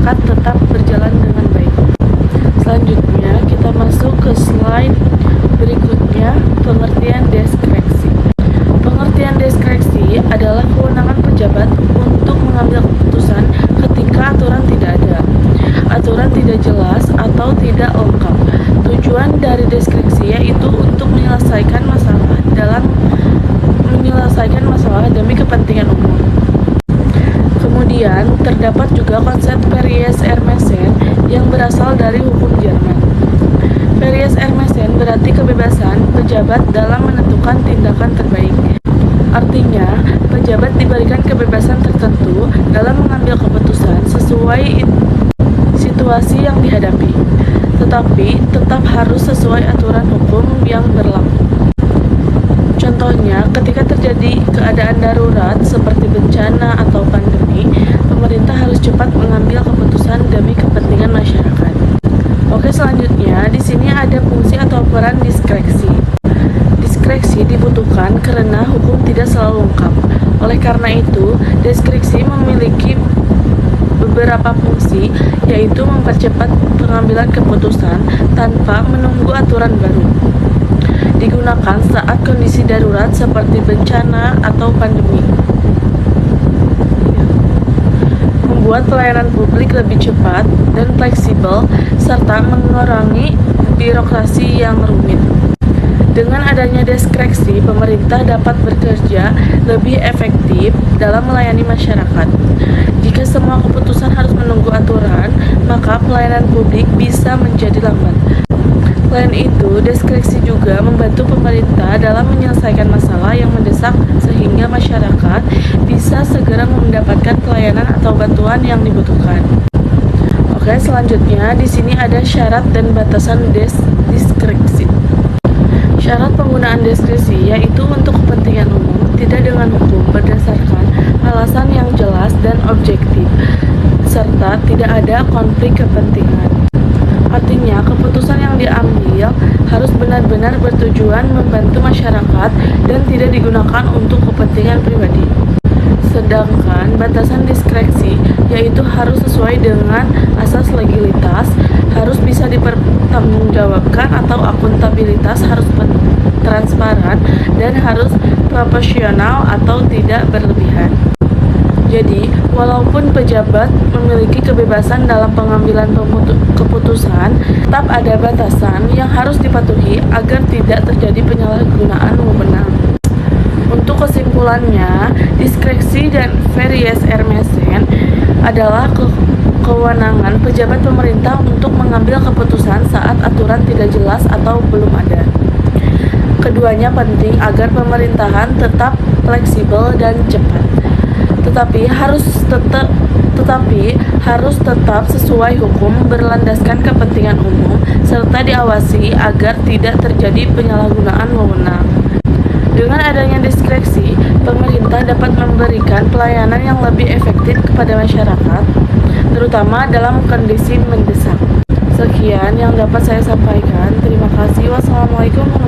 masyarakat tetap berjalan dengan baik. Selanjutnya kita masuk ke slide berikutnya, pengertian diskresi. Pengertian diskresi adalah kewenangan pejabat untuk mengambil keputusan ketika aturan tidak ada, aturan tidak jelas atau tidak lengkap. Tujuan dari diskresi yaitu untuk menyelesaikan masalah demi kepentingan umum. Kemudian terdapat juga konsep Verries Ermesen yang berasal dari hukum Jerman. Verries Ermesen berarti kebebasan pejabat dalam menentukan tindakan terbaik. Artinya, pejabat diberikan kebebasan tertentu dalam mengambil keputusan sesuai situasi yang dihadapi, tetapi tetap harus sesuai aturan hukum yang berlaku. Contohnya, ketika terjadi keadaan darurat seperti bencana atau pandemi, pemerintah harus cepat mengambil keputusan demi kepentingan masyarakat. Oke, selanjutnya di sini ada fungsi atau peran diskresi. Diskresi dibutuhkan karena hukum tidak selalu lengkap. Oleh karena itu, diskresi memiliki beberapa fungsi, yaitu mempercepat pengambilan keputusan tanpa menunggu aturan baru. Digunakan saat kondisi darurat seperti bencana atau pandemi. Membuat pelayanan publik lebih cepat dan fleksibel serta mengurangi birokrasi yang rumit. Dengan adanya diskresi, pemerintah dapat bekerja lebih efektif dalam melayani masyarakat. Jika semua keputusan harus menunggu aturan, maka pelayanan publik bisa menjadi lambat. Selain itu, diskresi juga membantu pemerintah dalam menyelesaikan masalah yang mendesak sehingga masyarakat bisa segera mendapatkan pelayanan atau bantuan yang dibutuhkan. Oke, selanjutnya di sini ada syarat dan batasan diskresi. Syarat penggunaan diskresi yaitu untuk kepentingan umum, tidak dengan hukum, berdasarkan alasan yang jelas dan objektif, serta tidak ada konflik kepentingan. Artinya, keputusan yang diambil harus benar-benar bertujuan membantu masyarakat dan tidak digunakan untuk kepentingan pribadi. Sedangkan batasan diskresi yaitu harus sesuai dengan asas legalitas, harus bisa dipertanggungjawabkan atau akuntabilitas harus transparan, dan harus proporsional atau tidak berlebihan. Jadi, walaupun pejabat memiliki kebebasan dalam pengambilan keputusan, tetap ada batasan yang harus dipatuhi agar tidak terjadi penyalahgunaan wewenang. Untuk kesimpulannya, diskresi dan Verries Ermesen adalah kewenangan pejabat pemerintah untuk mengambil keputusan saat aturan tidak jelas atau belum ada. Keduanya penting agar pemerintahan tetap fleksibel dan cepat. Tetapi harus tetap sesuai hukum, berlandaskan kepentingan umum, serta diawasi agar tidak terjadi penyalahgunaan wewenang. Dengan adanya diskresi, pemerintah dapat memberikan pelayanan yang lebih efektif kepada masyarakat, terutama dalam kondisi mendesak. Sekian yang dapat saya sampaikan. Terima kasih. Wassalamualaikum warahmatullahi wabarakatuh.